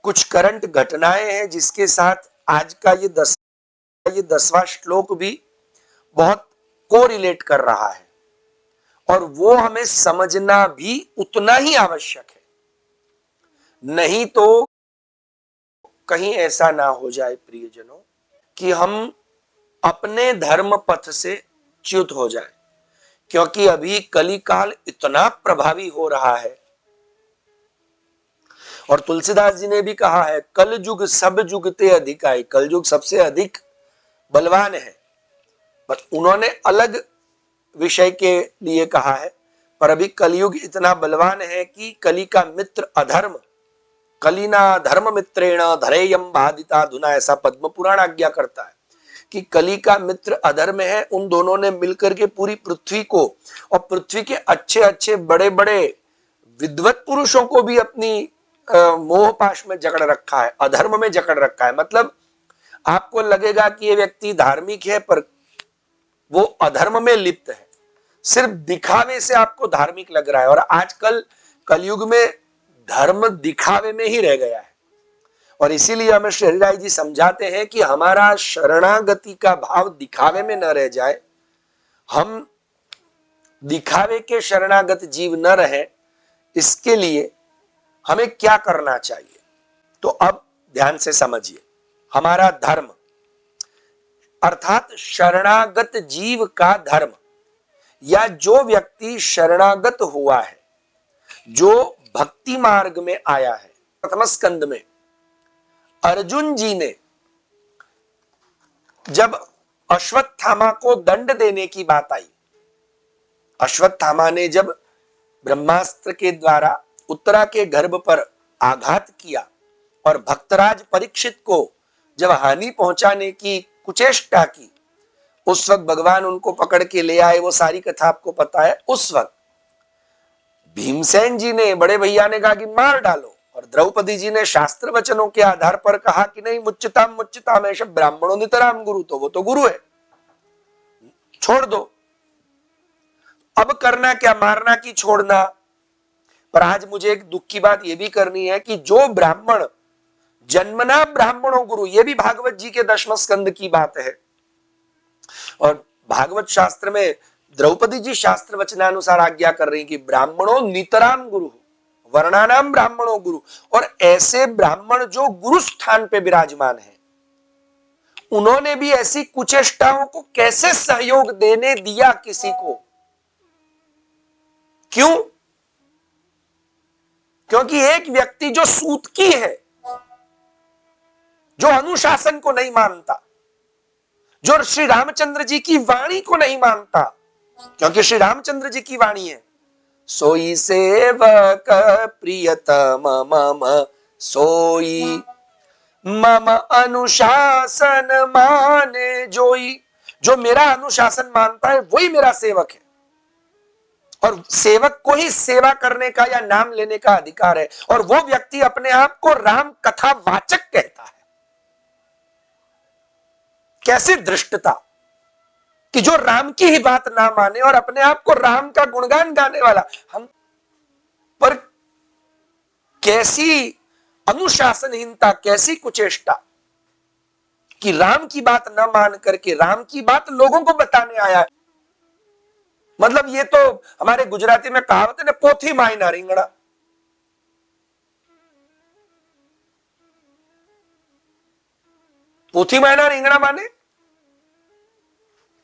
कुछ करंट घटनाएं हैं जिसके साथ आज का ये 10वां श्लोक भी बहुत कोरिलेट कर रहा है, और वो हमें समझना भी उतना ही आवश्यक है। नहीं तो कहीं ऐसा ना हो जाए प्रियजनों कि हम अपने धर्म पथ से च्युत हो जाए, क्योंकि अभी कलिकाल इतना प्रभावी हो रहा है। और तुलसीदास जी ने भी कहा है, कल युग सब युग ते अधिक आए, कल युग सबसे अधिक बलवान है। बट उन्होंने अलग विषय के लिए कहा है, पर अभी कलयुग इतना बलवान है कि कली का मित्र अधर्म, कलिना धर्म मित्रेण धरेयम बाधिता धुना, ऐसा पद्म पुराण आज्ञा करता है कि कली का मित्र अधर्म है। उन दोनों ने मिलकर के पूरी पृथ्वी को और पृथ्वी के अच्छे अच्छे बड़े बड़े विद्वत पुरुषों को भी अपनी मोह पाश में जकड़ रखा है, अधर्म में जकड़ रखा है। मतलब आपको लगेगा कि ये व्यक्ति धार्मिक है, पर वो अधर्म में लिप्त है, सिर्फ दिखावे से आपको धार्मिक लग रहा है। और आजकल कलयुग में धर्म दिखावे में ही रह गया है। और इसीलिए हमें श्री हरिराय जी समझाते हैं कि हमारा शरणागति का भाव दिखावे में न रह जाए, हम दिखावे के शरणागत जीव न रहे। इसके लिए हमें क्या करना चाहिए, तो अब ध्यान से समझिए। हमारा धर्म अर्थात शरणागत जीव का धर्म, या जो व्यक्ति शरणागत हुआ है, जो भक्ति मार्ग में आया है। प्रथम स्कंद में अर्जुन जी ने जब अश्वत्थामा को दंड देने की बात आई, अश्वत्थामा ने जब ब्रह्मास्त्र के द्वारा उत्तरा के गर्भ पर आघात किया और भक्तराज परीक्षित को जब हानि पहुंचाने की कुचेष्टा की, उस वक्त भगवान उनको पकड़ के ले आए। वो सारी कथा आपको पता है। उस वक्त भीमसेन जी ने, बड़े भैया ने कहा कि मार डालो, और द्रौपदी जी ने शास्त्र वचनों के आधार पर कहा कि नहीं, मुच्यताम मुच्यताम ऐसे ब्राह्मणों नितराम गुरु, तो वो तो गुरु है, छोड़ दो। अब करना क्या, मारना की छोड़ना। पर आज मुझे एक दुख की बात यह भी करनी है कि जो ब्राह्मण जन्मना ब्राह्मणों गुरु, ये भी भागवत जी के 10वें स्कंद की बात है। और भागवत शास्त्र में द्रौपदी जी शास्त्र वचनानुसार आज्ञा कर रही कि ब्राह्मणों नितराम गुरु, वर्णानाम ब्राह्मणों गुरु। और ऐसे ब्राह्मण जो गुरु स्थान पे विराजमान है, उन्होंने भी ऐसी कुचेष्टाओं को कैसे सहयोग देने दिया किसी को? क्यों? क्योंकि एक व्यक्ति जो सूतकी है, जो अनुशासन को नहीं मानता, जो श्री रामचंद्र जी की वाणी को नहीं मानता, क्योंकि श्री रामचंद्र जी की वाणी है, सोई सेवक प्रियतम मम सोई मम अनुशासन माने जोई। जो मेरा अनुशासन मानता है वही मेरा सेवक है, और सेवक को ही सेवा करने का या नाम लेने का अधिकार है। और वो व्यक्ति अपने आप को राम कथा वाचक कहता है। कैसी दृष्टता कि जो राम की ही बात ना माने और अपने आप को राम का गुणगान गाने वाला। हम पर कैसी अनुशासनहीनता, कैसी कुचेष्टा कि राम की बात न मान करके राम की बात लोगों को बताने आया है। मतलब ये तो हमारे गुजराती में कहावत है ना, पोथी मायना રીંગણા। पोथी मायना રીંગણા माने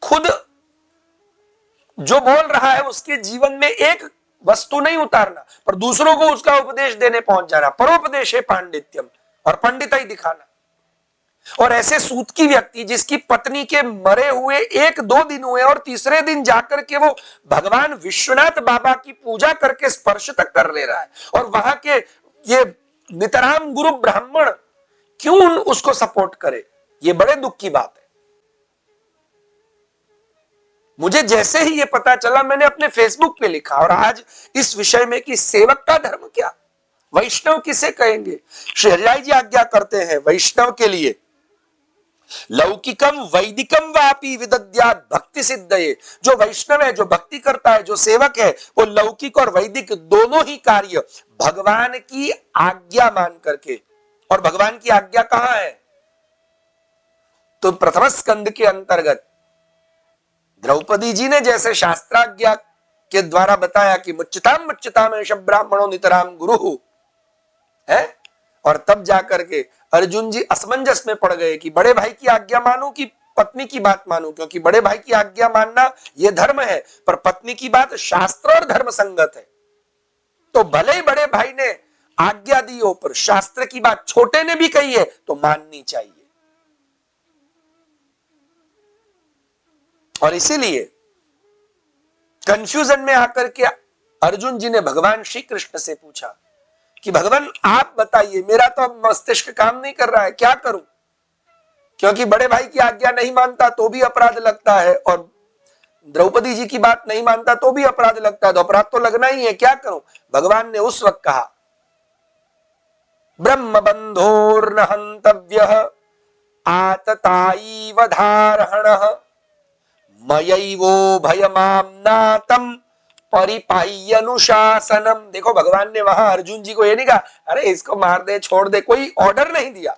खुद जो बोल रहा है उसके जीवन में एक वस्तु नहीं उतारना, पर दूसरों को उसका उपदेश देने पहुंच जाना। परोपदेशे पांडित्यम, और पंडिताई दिखाना। और ऐसे सूतकी व्यक्ति जिसकी पत्नी के मरे हुए 1-2 दिन हुए और तीसरे दिन जाकर के वो भगवान विश्वनाथ बाबा की पूजा करके स्पर्श तक कर ले रहा है, और वहां के ये नितराम गुरु ब्राह्मण क्यों उसको सपोर्ट करे? ये बड़े दुख की बात है। मुझे जैसे ही ये पता चला, मैंने अपने फेसबुक पे लिखा, और आज इस विषय में कि सेवक का धर्म क्या, वैष्णव किसे कहेंगे। श्री हरिराय जी आज्ञा करते हैं वैष्णव के लिए, लौकिकम वैदिकम वापि विदद्यात् भक्ति सिद्धये। जो वैष्णव है, जो भक्ति करता है, जो सेवक है, वो लौकिक और वैदिक दोनों ही कार्य भगवान की आज्ञा मान करके और भगवान की आज्ञा कहां है? तो प्रथम स्कंद के अंतर्गत द्रौपदी जी ने जैसे शास्त्राज्ञा के द्वारा बताया कि मुच्यताम एष ब्राह्मणो नितराम गुरु है, और तब जाकर के अर्जुन जी असमंजस में पड़ गए कि बड़े भाई की आज्ञा मानूं कि पत्नी की बात मानूं, क्योंकि बड़े भाई की आज्ञा मानना यह धर्म है, पर पत्नी की बात शास्त्र और धर्म संगत है। तो भले ही बड़े भाई ने आज्ञा दी हो, पर शास्त्र की बात छोटे ने भी कही है तो माननी चाहिए। और इसीलिए कंफ्यूजन में आकर के अर्जुन जी ने भगवान श्री कृष्ण से पूछा कि भगवान आप बताइए, मेरा तो अब मस्तिष्क काम नहीं कर रहा है, क्या करूं? क्योंकि बड़े भाई की आज्ञा नहीं मानता तो भी अपराध लगता है, और द्रौपदी जी की बात नहीं मानता तो भी अपराध लगता है, तो अपराध तो लगना ही है, क्या करूं? भगवान ने उस वक्त कहा, ब्रह्म बंधोर्न हंतव्यः आतताई वधारहणः मयैवो भयमाम्नातम परिपाह्यनुशासनम। देखो भगवान ने वहां अर्जुन जी को ये नहीं कहा अरे इसको मार दे छोड़ दे, कोई ऑर्डर नहीं दिया।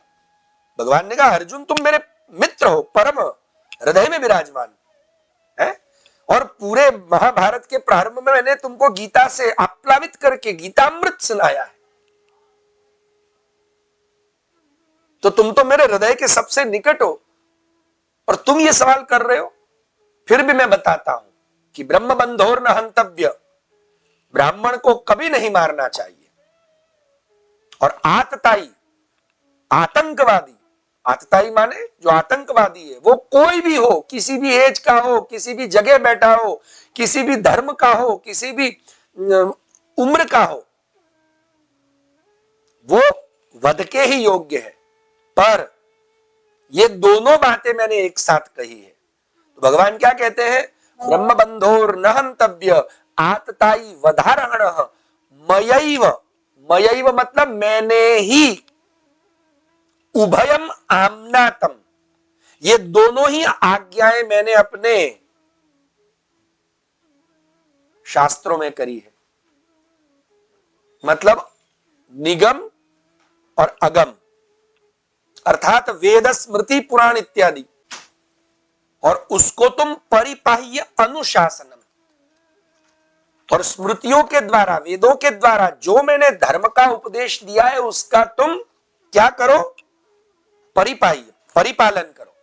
भगवान ने कहा अर्जुन तुम मेरे मित्र हो, परम हृदय में विराजमान है, और पूरे महाभारत के प्रारंभ में मैंने तुमको गीता से आप्लावित करके गीतामृत सुनाया है, तो तुम तो मेरे हृदय के सबसे निकट हो, और तुम ये सवाल कर रहे हो। फिर भी मैं बताता हूं कि ब्रह्म बंधोर न हंतव्य, ब्राह्मण को कभी नहीं मारना चाहिए। और आतताई, आतंकवादी, आतताई माने जो आतंकवादी है वो कोई भी हो, किसी भी एज का हो, किसी भी जगह बैठा हो, किसी भी धर्म का हो, किसी भी उम्र का हो, वो वध के ही योग्य है। पर ये दोनों बातें मैंने एक साथ कही है। तो भगवान क्या कहते हैं? ब्रह्म बंधोर न हंतव्य आतताई वधारहणः मयैव, मयैव मतलब मैंने ही, उभयम आम्नातम, ये दोनों ही आज्ञाएं मैंने अपने शास्त्रों में करी है। मतलब निगम और अगम, अर्थात वेद स्मृति पुराण इत्यादि, और उसको तुम परिपाह्य अनुशासनम, और स्मृतियों के द्वारा, वेदों के द्वारा जो मैंने धर्म का उपदेश दिया है उसका तुम क्या करो? परिपाह्य, परिपालन करो।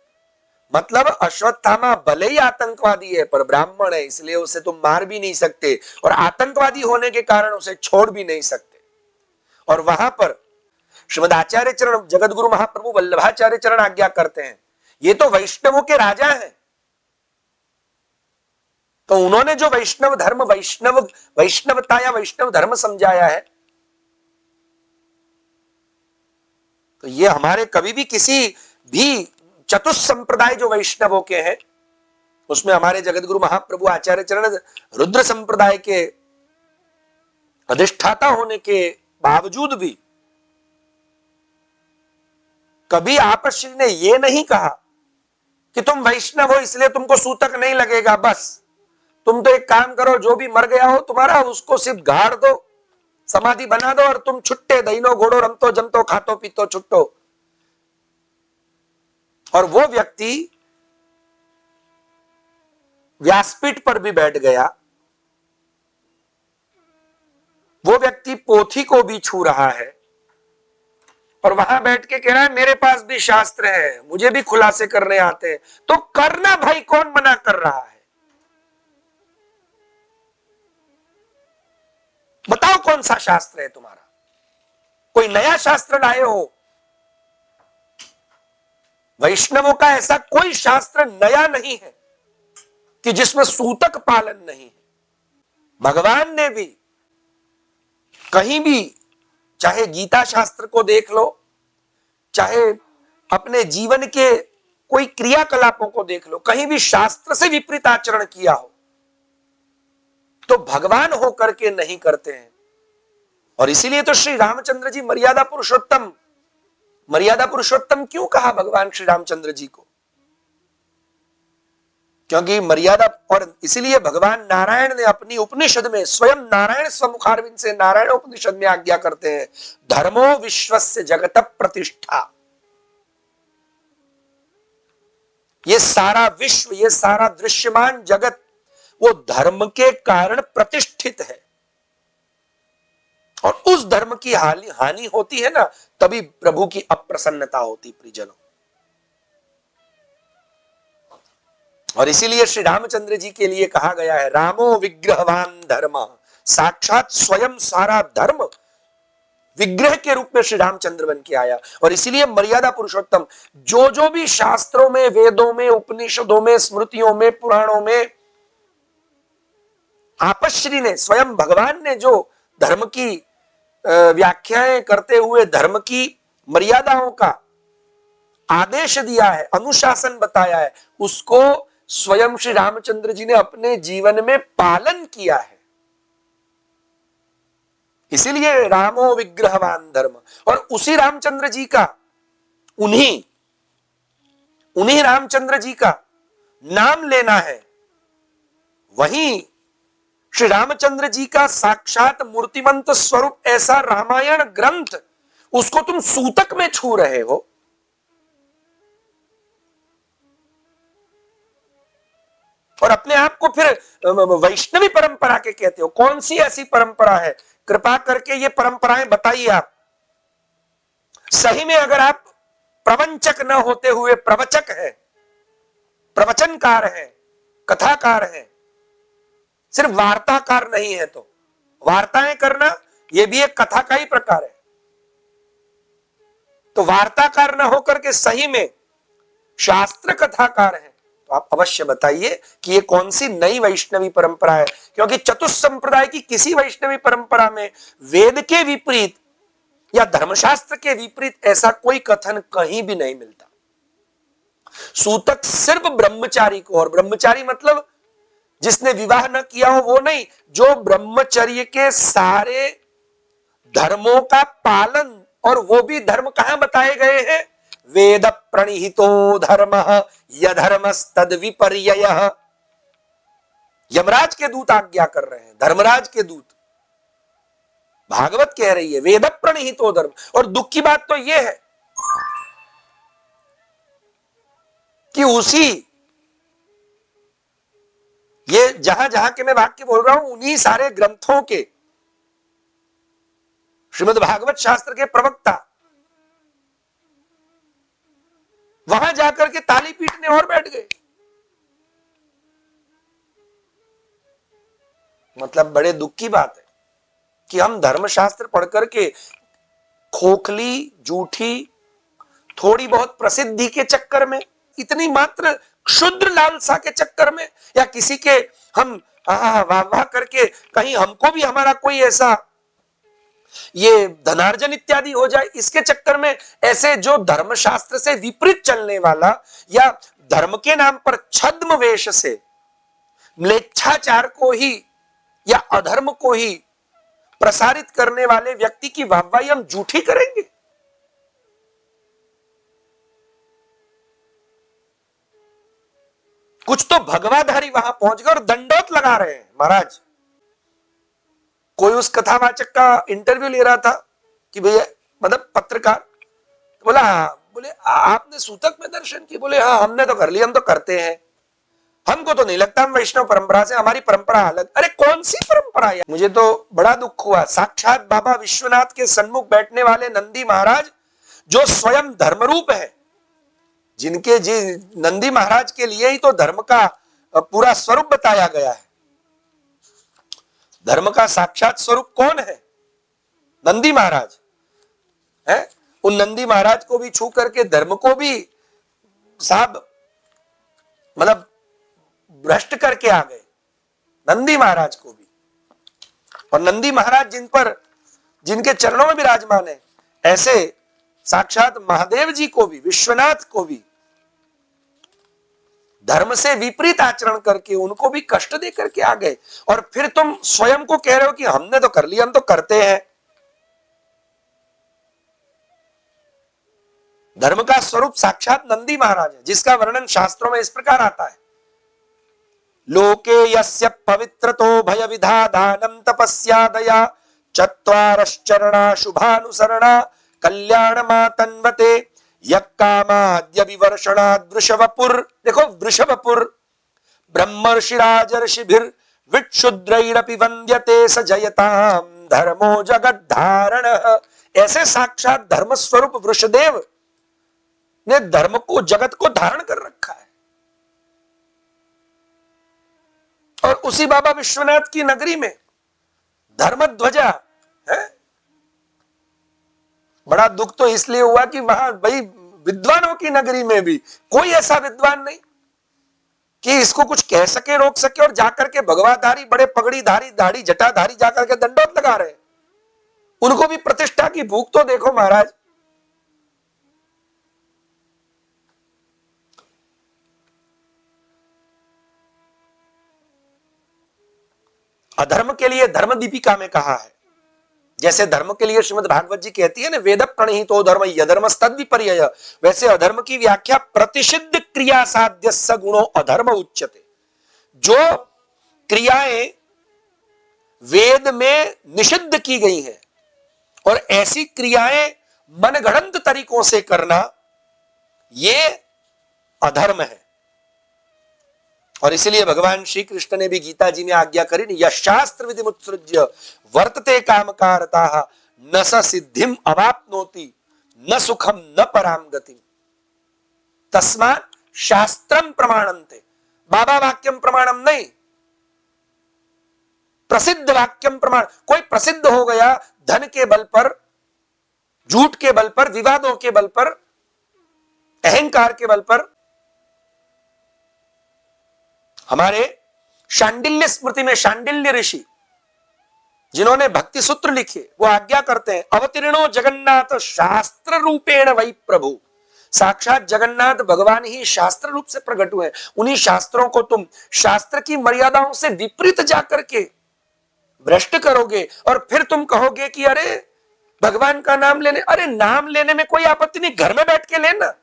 मतलब अश्वत्थामा भले ही आतंकवादी है पर ब्राह्मण है, इसलिए उसे तुम मार भी नहीं सकते, और आतंकवादी होने के कारण उसे छोड़ भी नहीं सकते। और वहां पर श्रीमद आचार्य चरण जगत गुरु महाप्रभु वल्लभाचार्य चरण आज्ञा करते हैं, ये तो वैष्णवों के राजा हैं, तो उन्होंने जो वैष्णव धर्म, वैष्णवता या वैष्णव धर्म समझाया है, तो ये हमारे कभी भी किसी भी चतुष्संप्रदाय जो वैष्णवों के हैं, उसमें हमारे जगत गुरु महाप्रभु आचार्य चरण रुद्र संप्रदाय के अधिष्ठाता होने के बावजूद भी कभी आपस ने ये नहीं कहा कि तुम वैष्णव हो इसलिए तुमको सूतक नहीं लगेगा, बस तुम तो एक काम करो, जो भी मर गया हो तुम्हारा उसको सिर्फ गाड़ दो, समाधि बना दो, और तुम छुट्टे दहीनो घोड़ो रमतो जमतो खातो पीतो छुट्टो। और वो व्यक्ति व्यासपीठ पर भी बैठ गया, वो व्यक्ति पोथी को भी छू रहा है, और वहां बैठ के कह रहा है मेरे पास भी शास्त्र है, मुझे भी खुलासे करने आते हैं। तो करना भाई, कौन मना कर रहा है? बताओ कौन सा शास्त्र है तुम्हारा? कोई नया शास्त्र लाए हो? वैष्णवों का ऐसा कोई शास्त्र नया नहीं है कि जिसमें सूतक पालन नहीं है। भगवान ने भी कहीं भी, चाहे गीता शास्त्र को देख लो, चाहे अपने जीवन के कोई क्रियाकलापों को देख लो, कहीं भी शास्त्र से विपरीत आचरण किया हो तो भगवान होकर के नहीं करते हैं। और इसीलिए तो श्री रामचंद्र जी मर्यादा पुरुषोत्तम, मर्यादा पुरुषोत्तम क्यों कहा भगवान श्री रामचंद्र जी को? क्योंकि मर्यादा, और इसीलिए भगवान नारायण ने अपनी उपनिषद में स्वयं नारायण स्वमुखारविंद से नारायण उपनिषद में आज्ञा करते हैं, धर्मो विश्वस्य जगत प्रतिष्ठा। ये सारा विश्व, ये सारा दृश्यमान जगत वो धर्म के कारण प्रतिष्ठित है, और उस धर्म की हानि होती है ना, तभी प्रभु की अप्रसन्नता होती प्रियजनों। और इसीलिए श्री रामचंद्र जी के लिए कहा गया है, रामो विग्रहवान धर्म, साक्षात स्वयं सारा धर्म विग्रह के रूप में श्री रामचंद्र बन के आया। और इसीलिए मर्यादा पुरुषोत्तम जो जो भी शास्त्रों में, वेदों में, उपनिषदों में, स्मृतियों में, पुराणों में आपश्री ने, स्वयं भगवान ने जो धर्म की व्याख्याएं करते हुए धर्म की मर्यादाओं का आदेश दिया है, अनुशासन बताया है, उसको स्वयं श्री रामचंद्र जी ने अपने जीवन में पालन किया है। इसीलिए रामो विग्रहवान धर्म, और उसी रामचंद्र जी का, उन्हीं रामचंद्र जी का नाम लेना है। वहीं श्री रामचंद्र जी का साक्षात मूर्तिमंत स्वरूप ऐसा रामायण ग्रंथ, उसको तुम सूतक में छू रहे हो। और अपने आप को फिर वैष्णवी परंपरा के कहते हो। कौन सी ऐसी परंपरा है? कृपा करके ये परंपराएं बताइए आप। सही में अगर आप प्रवंचक न होते हुए प्रवचक है, प्रवचनकार है, कथाकार है, सिर्फ वार्ताकार नहीं है, तो वार्ताएं करना यह भी एक कथा का ही प्रकार है। तो वार्ताकार न होकर के सही में शास्त्र कथाकार है, तो आप अवश्य बताइए कि ये कौन सी नई वैष्णवी परंपरा है। क्योंकि चतुष्संप्रदाय की किसी वैष्णवी परंपरा में वेद के विपरीत या धर्मशास्त्र के विपरीत ऐसा कोई कथन कहीं भी नहीं मिलता। सूतक सिर्फ ब्रह्मचारी को, और ब्रह्मचारी मतलब जिसने विवाह न किया हो वो नहीं, जो ब्रह्मचर्य के सारे धर्मों का पालन, और वो भी धर्म कहां बताए गए हैं? वेद प्रणिहितो धर्मः यधर्मस्तद विपर्ययः। यमराज के दूत आज्ञा कर रहे हैं, धर्मराज के दूत, भागवत कह रही है वेद प्रणिहितो धर्म। और दुख की बात तो यह है कि उसी, ये जहां जहां के मैं वाक्य बोल रहा हूं, उन्हीं सारे ग्रंथों के श्रीमद् भागवत शास्त्र के प्रवक्ता वहां जाकर के ताली पीटने और बैठ गए। मतलब बड़े दुख की बात है कि हम धर्मशास्त्र पढ़ करके खोखली, झूठी, थोड़ी बहुत प्रसिद्धि के चक्कर में, इतनी मात्र क्षुद्र लालसा के चक्कर में, या किसी के हम वाह वाह करके कहीं हमको भी हमारा कोई ऐसा ये धनार्जन इत्यादि हो जाए, इसके चक्कर में ऐसे जो धर्मशास्त्र से विपरीत चलने वाला, या धर्म के नाम पर छद्म वेश से म्लेच्छाचार को ही या अधर्म को ही प्रसारित करने वाले व्यक्ति की वाहवाही हम झूठी करेंगे? कुछ तो भगवाधारी वहां पहुंच गए और दंडोत लगा रहे हैं। महाराज, कोई उस कथावाचक का इंटरव्यू ले रहा था कि भैया, मतलब पत्रकार, तो बोला हाँ, बोले आपने सूतक में दर्शन किए? बोले हाँ हमने तो कर लिया, हम तो करते हैं, हमको तो नहीं लगता हम वैष्णव परंपरा से, हमारी परंपरा अलग। अरे कौन सी परंपरा है? मुझे तो बड़ा दुख हुआ। साक्षात बाबा विश्वनाथ के सन्मुख बैठने वाले नंदी महाराज, जो स्वयं धर्मरूप है, जिनके जी नंदी महाराज के लिए ही तो धर्म का पूरा स्वरूप बताया गया है। धर्म का साक्षात स्वरूप कौन है? नंदी महाराज है। उन नंदी महाराज को भी छू करके धर्म को भी साहब मतलब भ्रष्ट करके आ गए, नंदी महाराज को भी। और नंदी महाराज जिन पर, जिनके चरणों में विराजमान है, ऐसे साक्षात महादेव जी को भी, विश्वनाथ को भी धर्म से विपरीत आचरण करके उनको भी कष्ट दे करके आ गए। और फिर तुम स्वयं को कह रहे हो कि हमने तो कर लिया, हम तो करते हैं। धर्म का स्वरूप साक्षात नंदी महाराज है, जिसका वर्णन शास्त्रों में इस प्रकार आता है लोके यस्य पवित्रतो भय विधादानं तपस्या दया चत्वारश्चरणा शुभानुसरणा कल्याणमातन्वते यक्कामाद्य विवर्षणाद् वृषभपुर। देखो वृषभपुर ब्रह्मर्षिराजर्षिभिर् विक्षुद्रैरपि वन्द्यते स जयताम धर्मो जगद्धारण। ऐसे साक्षात धर्म स्वरूप वृषदेव ने धर्म को, जगत को धारण कर रखा है। और उसी बाबा विश्वनाथ की नगरी में धर्म ध्वजा है। बड़ा दुख तो इसलिए हुआ कि वहां भाई विद्वानों की नगरी में भी कोई ऐसा विद्वान नहीं कि इसको कुछ कह सके, रोक सके, और जाकर के भगवाधारी बड़े पगड़ीधारी दाढ़ी जटाधारी जाकर के दंडोत लगा रहे। उनको भी प्रतिष्ठा की भूख तो देखो महाराज। अधर्म के लिए धर्म दीपिका में कहा है, जैसे धर्म के लिए श्रीमद् भागवत जी कहती है ना, वेद प्रणीतो धर्म यधर्म तद विपर्यय, वैसे अधर्म की व्याख्या प्रतिषिद्ध क्रिया साध्य सगुणो अधर्म उच्यते। जो क्रियाएं वेद में निषिद्ध की गई हैं और ऐसी क्रियाएं मनगढ़ंत तरीकों से करना, ये अधर्म है। और इसलिए भगवान श्री कृष्ण ने भी गीता जी में आज्ञा करी, यशास्त्र विधि मुत्सृज्य वर्तते कामकारताः न स सिद्धिम अवाप्नोति न सुखम न पराम गतिम तस्मात् शास्त्रम प्रमाणन्ते। बाबा वाक्यम प्रमाणम नहीं, प्रसिद्ध वाक्यम प्रमाण। कोई प्रसिद्ध हो गया धन के बल पर, झूठ के बल पर, विवादों के बल पर, अहंकार के बल पर। हमारे शांडिल्य स्मृति में शांडिल्य ऋषि जिन्होंने भक्ति सूत्र लिखे, वो आज्ञा करते हैं, अवतीर्णो जगन्नाथ शास्त्र रूपेण वै प्रभु। साक्षात जगन्नाथ भगवान ही शास्त्र रूप से प्रकट हुए। उन्हीं शास्त्रों को तुम शास्त्र की मर्यादाओं से विपरीत जाकर के भ्रष्ट करोगे और फिर तुम कहोगे कि अरे भगवान का नाम लेने, अरे नाम लेने में कोई आपत्ति नहीं, घर में बैठ के लेना।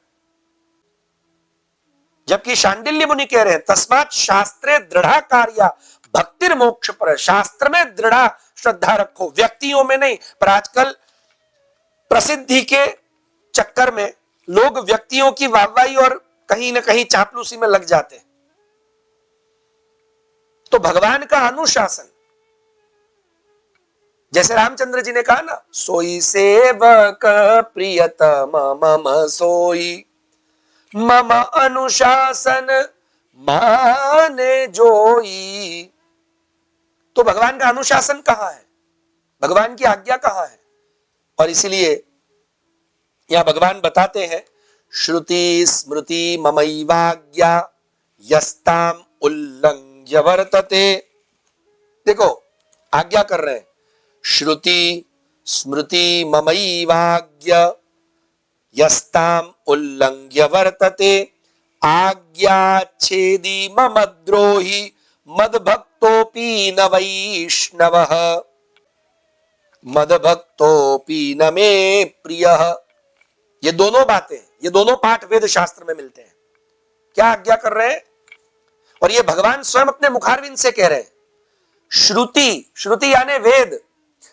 जबकि शांडिल्य मुनि कह रहे हैं तस्मात् शास्त्रे दृढ़ा कार्या भक्तिर मोक्ष पर। शास्त्र में दृढ़ श्रद्धा रखो, व्यक्तियों में नहीं। पर आजकल प्रसिद्धि के चक्कर में लोग व्यक्तियों की वाहवाही और कहीं ना कहीं चापलूसी में लग जाते हैं। तो भगवान का अनुशासन, जैसे रामचंद्र जी ने कहा ना, सोई सेवक प्रियतम मम सोई मम अनुशासन माने जोई। तो भगवान का अनुशासन कहां है, भगवान की आज्ञा कहां है? और इसीलिए यहां भगवान बताते हैं, श्रुति स्मृति ममैवाज्ञा यस्ताम उल्लंघ्य वर्तते। देखो आज्ञा कर रहे हैं, श्रुति स्मृति ममैवाज्ञा यस्ताम उल्लंघ्य वर्तते आज्ञाच्छेदी मम द्रोही मद्भक्तोपि न वैष्णवः मद्भक्तोपि न मे प्रियः। ये दोनों बातें, ये दोनों पाठ वेद शास्त्र में मिलते हैं। क्या आज्ञा कर रहे हैं? और ये भगवान स्वयं अपने मुखारविंद से कह रहे हैं। श्रुति, श्रुति यानी वेद,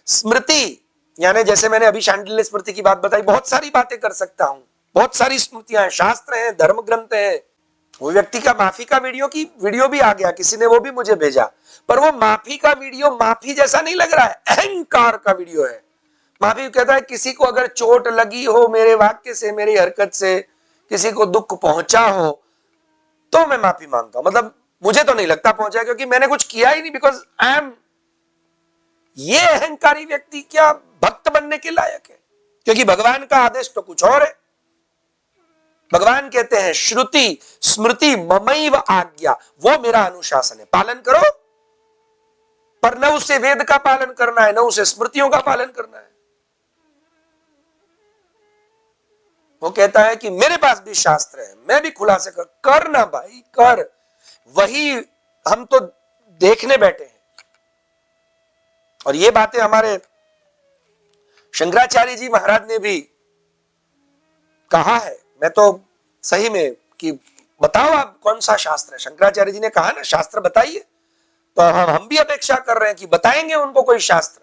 स्मृति यानी जैसे मैंने अभी शांडिल्य स्मृति की बात बताई, बहुत सारी बातें कर सकता हूं, बहुत सारी स्मृतियां हैं, शास्त्र हैं, धर्म ग्रंथ हैं। वो व्यक्ति का माफी का वीडियो भी आ गया, किसी ने वो भी मुझे भेजा, पर वो माफी का वीडियो माफी जैसा नहीं लग रहा है, अहंकार का वीडियो है। माफी कहता है किसी को अगर चोट लगी हो मेरे वाक्य से, मेरी हरकत से किसी को दुख पहुंचा हो तो मैं माफी मांगता हूं। मतलब मुझे तो नहीं लगता पहुंचा, क्योंकि मैंने कुछ किया ही नहीं, बिकॉज आई एम। ये अहंकारी व्यक्ति क्या भक्त बनने के लायक है? क्योंकि भगवान का आदेश तो कुछ और है। भगवान कहते हैं श्रुति स्मृति ममैव आज्ञा, वो मेरा अनुशासन है, पालन करो। पर न उसे वेद का पालन करना है, न उसे स्मृतियों का पालन करना है। वो कहता है कि मेरे पास भी शास्त्र है, मैं भी खुलासे कर ना भाई कर। वही हम तो देखने बैठे हैं। और ये बातें हमारे शंकराचार्य जी महाराज ने भी कहा है। मैं तो सही में कि बताओ आप कौन सा शास्त्र है। शंकराचार्य जी ने कहा ना शास्त्र बताइए, तो हम भी अपेक्षा कर रहे हैं कि बताएंगे उनको कोई शास्त्र।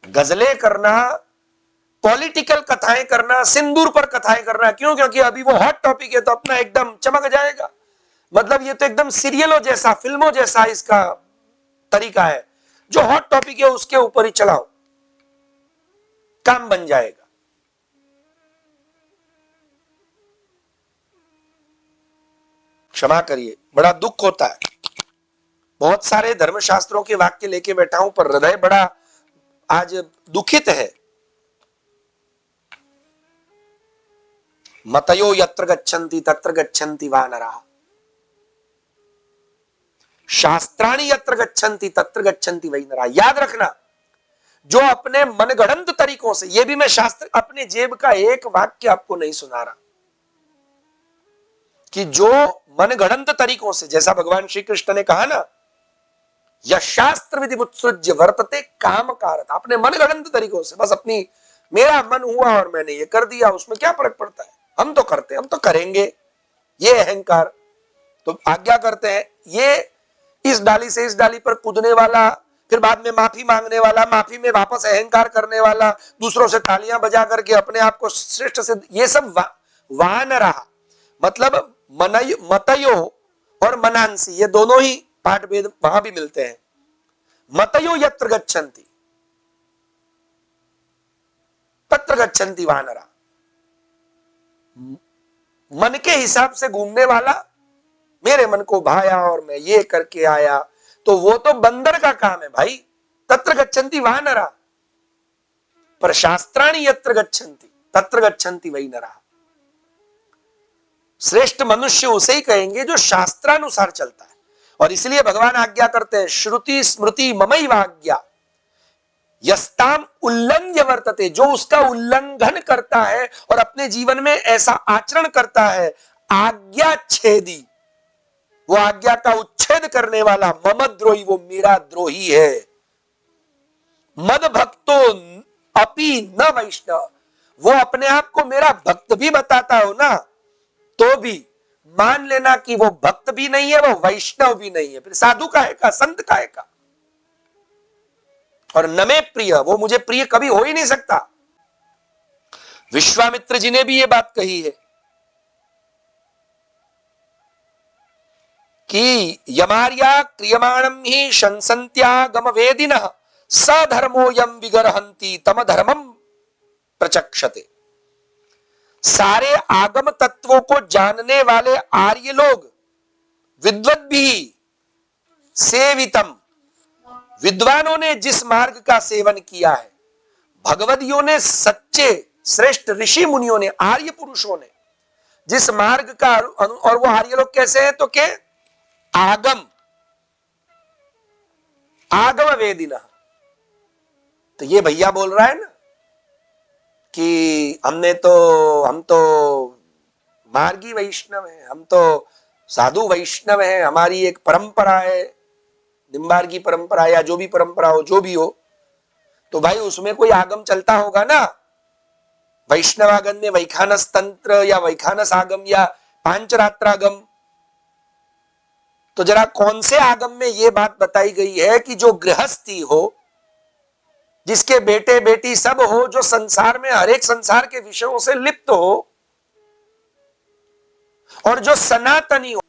गजलें करना, पॉलिटिकल कथाएं करना, सिंदूर पर कथाएं करना, क्यों? क्योंकि अभी वो हॉट टॉपिक है तो अपना एकदम चमक जाएगा। मतलब ये तो एकदम सीरियलों जैसा, फिल्मों जैसा इसका तरीका है। जो हॉट टॉपिक है उसके ऊपर ही चलाओ, काम बन जाएगा। क्षमा करिए, बड़ा दुख होता है। बहुत सारे धर्मशास्त्रों के वाक्य लेके बैठा हूं, पर हृदय बड़ा आज दुखित है। मतयो यत्र गच्छन्ति तत्र गच्छन्ति वानराः, शास्त्राणि यत्र गच्छन्ति तत्र गच्छन्ति वैनराः। याद रखना, जो अपने मनगढ़ंत तरीकों से, ये भी मैं शास्त्र, अपने जेब का एक वाक्य आपको नहीं सुना रहा, कि जो मनगढ़ंत तरीकों से, जैसा भगवान श्री कृष्ण ने कहा ना, यह शास्त्र विधि उत्सृज्य वर्तते काम कारत, अपने मनगढ़ंत तरीकों से, बस अपनी, मेरा मन हुआ और मैंने ये कर दिया, उसमें क्या फर्क पड़ता है, हम तो करते, हम तो करेंगे, ये अहंकार। तो आज्ञा करते हैं, ये इस डाली से इस डाली पर कूदने वाला, फिर बाद में माफी मांगने वाला, माफी में वापस अहंकार करने वाला, दूसरों से तालियां बजा करके अपने आप को श्रेष्ठ से, ये सब वानरा, मतलब मतयो और मनांसी, ये दोनों ही पाठ भेद वहां भी मिलते हैं। मतयो यत्र गच्छन्ति तत्र गच्छन्ति वानरा, मन के हिसाब से घूमने वाला, मेरे मन को भाया और मैं ये करके आया, तो वो तो बंदर का काम है भाई। तत्र गच्छन्ति वानरा, पर शास्त्राणि यत्र गच्छन्ति तत्र गच्छन्ति वैनराः। श्रेष्ठ मनुष्य उसे ही कहेंगे जो शास्त्रानुसार चलता है। और इसलिए भगवान आज्ञा करते हैं, श्रुति स्मृति ममैव आज्ञा यस्ताम उल्लंघ्य वर्तते, जो उसका उल्लंघन करता है और अपने जीवन में ऐसा आचरण करता है, आज्ञा छेदी, वो आज्ञा का उच्छेद करने वाला, मम द्रोही, वो मेरा द्रोही है। मद भक्तो अपि न वैष्णव, वो अपने आप को मेरा भक्त भी बताता हो ना, तो भी मान लेना कि वो भक्त भी नहीं है, वो वैष्णव भी नहीं है, फिर साधु का है का, संत का है का। और न में प्रिय, वो मुझे प्रिय कभी हो ही नहीं सकता। विश्वामित्र जी ने भी ये बात कही है कि यमार्या क्रियमाणं ही शंसन्त्यागम वेदिनः स धर्मोऽयं विगर्हन्ति तम धर्मम प्रचक्षते। सारे आगम तत्वों को जानने वाले आर्य लोग, विद्वद्भी सेवितम, विद्वानों ने जिस मार्ग का सेवन किया है, भगवदियों ने, सच्चे श्रेष्ठ ऋषि मुनियों ने, आर्य पुरुषों ने जिस मार्ग का, और वो आर्य लोग कैसे हैं, तो के आगम, आगम वेदिना। तो ये भैया बोल रहा है ना कि हम तो मार्गी वैष्णव हैं, हम तो साधु वैष्णव हैं, हमारी एक परंपरा है, निम्बार्गी परंपरा या जो भी परंपरा हो, जो भी हो, तो भाई उसमें कोई आगम चलता होगा ना। वैष्णवागम में वैखानस तंत्र या वैखानस आगम या पांचरात्रागम, तो जरा कौन से आगम में यह बात बताई गई है कि जो गृहस्थी हो, जिसके बेटे बेटी सब हो, जो संसार में हर एक संसार के विषयों से लिप्त हो, और जो सनातनी हो,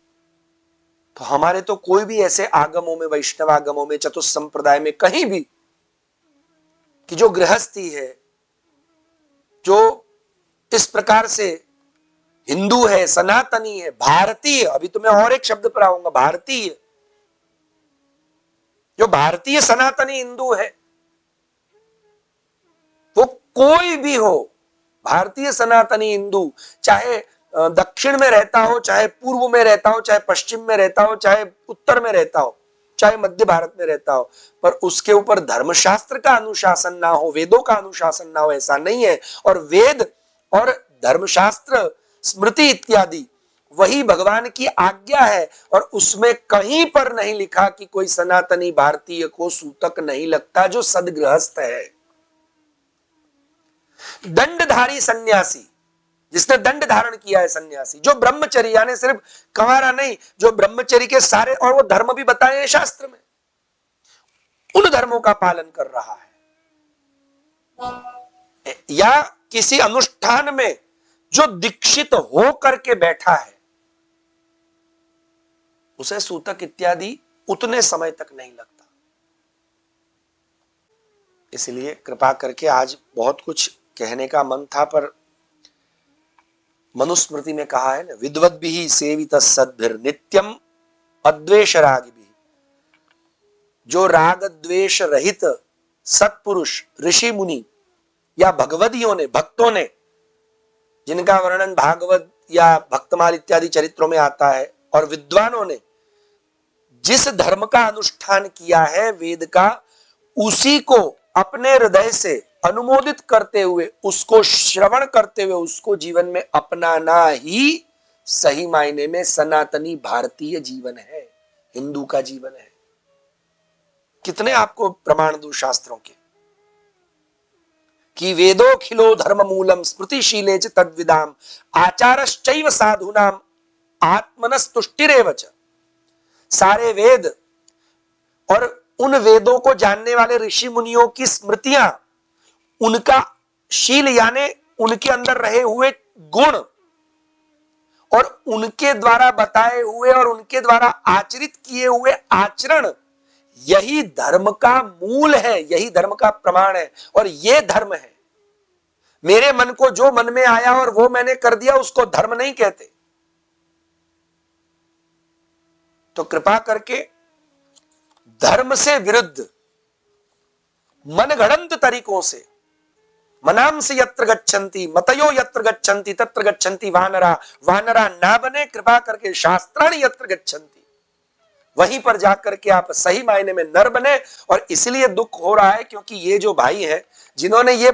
तो हमारे तो कोई भी ऐसे आगमों में, वैष्णव आगमों में, चतुस्संप्रदाय में कहीं भी कि जो गृहस्थी है, जो इस प्रकार से हिंदू है, सनातनी है, भारतीय, अभी तो मैं और एक शब्द पर आऊंगा, भारतीय, जो भारतीय सनातनी हिंदू है, वो कोई भी हो, भारतीय सनातनी हिंदू, चाहे दक्षिण में रहता हो, चाहे पूर्व में रहता हो, चाहे पश्चिम में रहता हो, चाहे उत्तर में रहता हो, चाहे मध्य भारत में रहता हो, पर उसके ऊपर धर्मशास्त्र का अनुशासन ना हो, वेदों का अनुशासन ना हो, ऐसा नहीं है। और वेद और धर्मशास्त्र, स्मृति इत्यादि वही भगवान की आज्ञा है, और उसमें कहीं पर नहीं लिखा कि कोई सनातनी भारतीय को सूतक नहीं लगता जो सदगृहस्थ है। दंडधारी सन्यासी, जिसने दंड धारण किया है सन्यासी, जो ब्रह्मचर्य यानी सिर्फ कंवारा नहीं, जो ब्रह्मचर्य के सारे और वो धर्म भी बताए हैं शास्त्र में, उन धर्मों का पालन कर रहा है, या किसी अनुष्ठान में जो दीक्षित हो करके बैठा है, उसे सूतक इत्यादि उतने समय तक नहीं लगता। इसलिए कृपा करके, आज बहुत कुछ कहने का मन था पर मनुस्मृति में कहा है ना, विद्वद्भिः सेवितः सद्भिर् नित्यम अद्वेष रागिभिः। जो राग द्वेष रहित सत्पुरुष, ऋषि मुनि या भगवदियों ने, भक्तों ने, जिनका वर्णन भागवत या भक्तमाल इत्यादि चरित्रों में आता है, और विद्वानों ने जिस धर्म का अनुष्ठान किया है वेद का, उसी को अपने हृदय से अनुमोदित करते हुए, उसको श्रवण करते हुए, उसको जीवन में अपनाना ही सही मायने में सनातनी भारतीय जीवन है, हिंदू का जीवन है। कितने आपको प्रमाण दूं शास्त्रों के कि वेदोखिलो धर्म मूलम स्मृतिशीले च तद्विदाम आचारश्चैव साधूनाम आत्मनस्तुष्टिरेव च। सारे वेद और उन वेदों को जानने वाले ऋषि मुनियों की स्मृतियां, उनका शील यानी उनके अंदर रहे हुए गुण और उनके द्वारा बताए हुए और उनके द्वारा आचरित किए हुए आचरण, यही धर्म का मूल है, यही धर्म का प्रमाण है और ये धर्म है। मेरे मन को जो मन में आया और वो मैंने कर दिया, उसको धर्म नहीं कहते। तो कृपा करके धर्म से विरुद्ध मनगढ़ंत तरीकों से, मनांसि यत्र गच्छन्ति मतयो यत्र गच्छन्ति तत्र गच्छन्ति वानरा, वानरा ना बने। कृपा करके शास्त्राणि यत्र गच्छन्ति, वहीं पर जाकर के आप सही मायने में नर बने। और इसलिए दुख हो रहा है क्योंकि ये जो भाई हैं जिन्होंने ये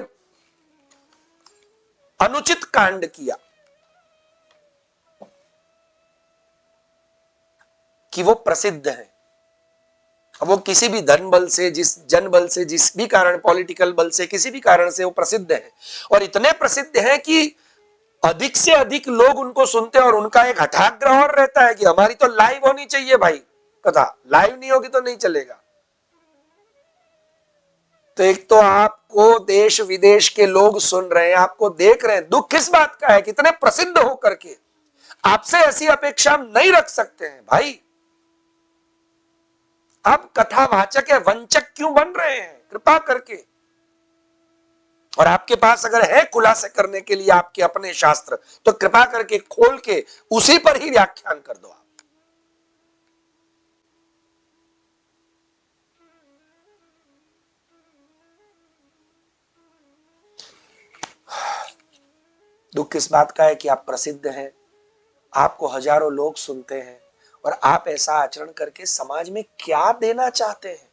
अनुचित कांड किया कि वो प्रसिद्ध हैं, वो किसी भी धन बल से, जिस जन बल से, जिस भी कारण, पॉलिटिकल बल से, किसी भी कारण से वो प्रसिद्ध हैं और इतने प्रसिद्ध हैं कि अधिक से अधिक लोग उनको सुनते हैं और उनका एक हठाग्रह और रहता है कि हमारी तो लाइव होनी चाहिए भाई कथा, लाइव नहीं होगी तो नहीं चलेगा। तो एक तो आपको देश विदेश के लोग सुन रहे हैं, आपको देख रहे हैं, दुख किस बात का है, कितने प्रसिद्ध हो करके आपसे ऐसी अपेक्षा नहीं रख सकते हैं भाई। आप कथावाचक है, वंचक क्यों बन रहे हैं कृपा करके। और आपके पास अगर है खुलासे करने के लिए आपके अपने शास्त्र, तो कृपा करके खोल के उसी पर ही व्याख्यान कर दो आप। दुख किस बात का है कि आप प्रसिद्ध हैं, आपको हजारों लोग सुनते हैं और आप ऐसा आचरण करके समाज में क्या देना चाहते हैं?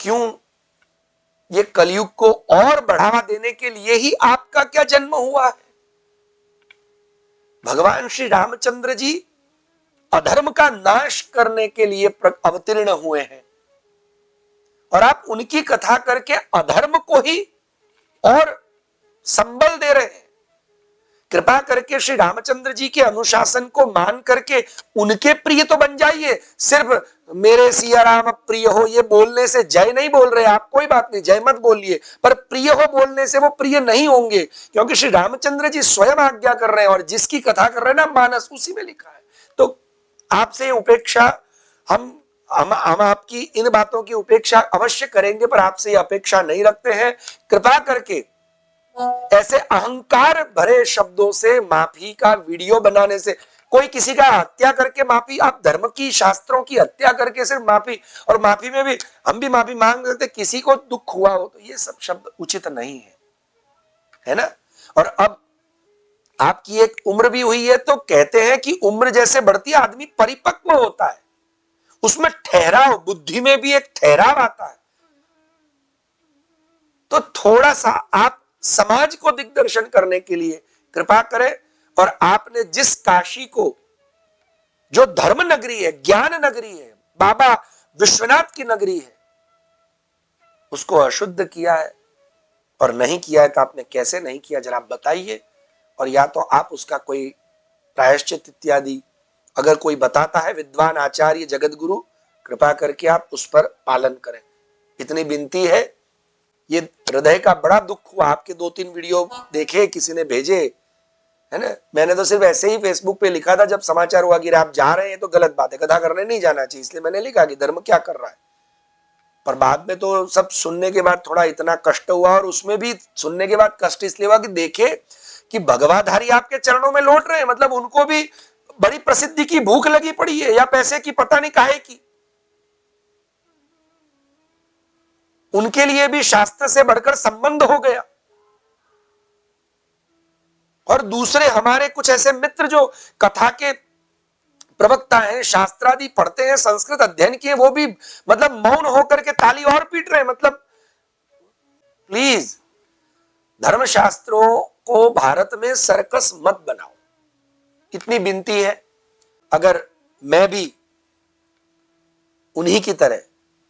क्यों ये कलयुग को और बढ़ावा देने के लिए ही आपका क्या जन्म हुआ है? भगवान श्री रामचंद्र जी अधर्म का नाश करने के लिए अवतीर्ण हुए हैं और आप उनकी कथा करके अधर्म को ही और संबल दे रहे हैं। कृपा करके श्री रामचंद्र जी के अनुशासन को मान करके उनके प्रिय तो बन जाइए। सिर्फ मेरे सिया राम प्रिय हो ये बोलने से जय नहीं बोल रहे आप, कोई बात नहीं, जय मत बोलिए, पर प्रिय हो बोलने से वो प्रिय नहीं होंगे, क्योंकि श्री रामचंद्र जी स्वयं आज्ञा कर रहे हैं और जिसकी कथा कर रहे हैं ना मानस, उसी में लिखा है। तो आपसे उपेक्षा, हम आपकी इन बातों की उपेक्षा अवश्य करेंगे, पर आपसे अपेक्षा नहीं रखते हैं। कृपा करके ऐसे अहंकार भरे शब्दों से माफी का वीडियो बनाने से, कोई किसी का हत्या करके माफी, आप धर्म की शास्त्रों की हत्या करके सिर्फ माफी, और माफी में भी हम भी माफी मांग लेते, किसी को दुख हुआ हो, तो ये सब शब्द उचित नहीं है ना। और अब आपकी एक उम्र भी हुई है, तो कहते हैं कि उम्र जैसे बढ़ती है आदमी परिपक्व होता है, उसमें ठहराव, बुद्धि में भी एक ठहराव आता है। तो थोड़ा सा आप समाज को दिग्दर्शन करने के लिए कृपा करें। और आपने जिस काशी को, जो धर्म नगरी है, ज्ञान नगरी है, बाबा विश्वनाथ की नगरी है, उसको अशुद्ध किया है, और नहीं किया है तो आपने कैसे नहीं किया जरा आप बताइए, और या तो आप उसका कोई प्रायश्चित इत्यादि अगर कोई बताता है विद्वान आचार्य जगत गुरु, कृपा करके आप उस पर पालन करें। इतनी विनती है। ये हृदय का बड़ा दुख हुआ, आपके 2-3 वीडियो देखे, किसी ने भेजे, है ना। मैंने तो सिर्फ ऐसे ही फेसबुक पे लिखा था जब समाचार हुआ कि आप जा रहे हैं तो गलत बात है, गधा करने नहीं जाना चाहिए, इसलिए मैंने लिखा कि धर्म क्या कर रहा है। पर बाद में तो सब सुनने के बाद थोड़ा इतना कष्ट हुआ, और उसमें भी सुनने के बाद कष्ट इसलिए हुआ कि देखे कि भगवाधारी आपके चरणों में लौट रहे हैं, मतलब उनको भी बड़ी प्रसिद्धि की भूख लगी पड़ी है, या पैसे की पता नहीं काहे की। उनके लिए भी शास्त्र से बढ़कर संबंध हो गया। और दूसरे हमारे कुछ ऐसे मित्र जो कथा के प्रवक्ता हैं, शास्त्रादि पढ़ते हैं, संस्कृत अध्ययन किए, वो भी मतलब मौन होकर के ताली और पीट रहे हैं। मतलब प्लीज धर्मशास्त्रों को भारत में सर्कस मत बनाओ, इतनी विनती है। अगर मैं भी उन्हीं की तरह,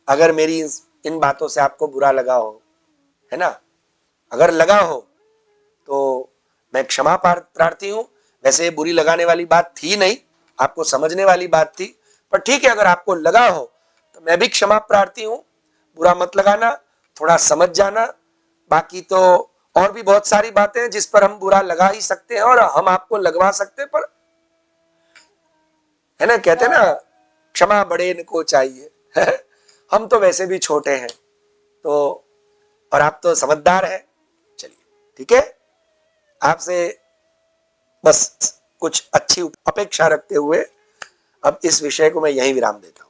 अगर मेरी इन बातों से आपको बुरा लगा हो, है ना, अगर लगा हो तो मैं क्षमा प्रार्थी हूं। वैसे बुरी लगाने वाली बात थी नहीं, आपको समझने वाली बात थी, पर ठीक है, अगर आपको लगा हो तो मैं भी क्षमा प्रार्थी हूं। बुरा मत लगाना, थोड़ा समझ जाना। बाकी तो और भी बहुत सारी बातें हैं जिस पर हम बुरा लगा ही सकते हैं और हम आपको लगवा सकते हैं, पर है ना, कहते हैं ना, क्षमा बड़े को चाहिए। हम तो वैसे भी छोटे हैं, तो और आप तो समझदार हैं। चलिए ठीक है, आपसे बस कुछ अच्छी अपेक्षा रखते हुए अब इस विषय को मैं यहीं विराम देता हूं।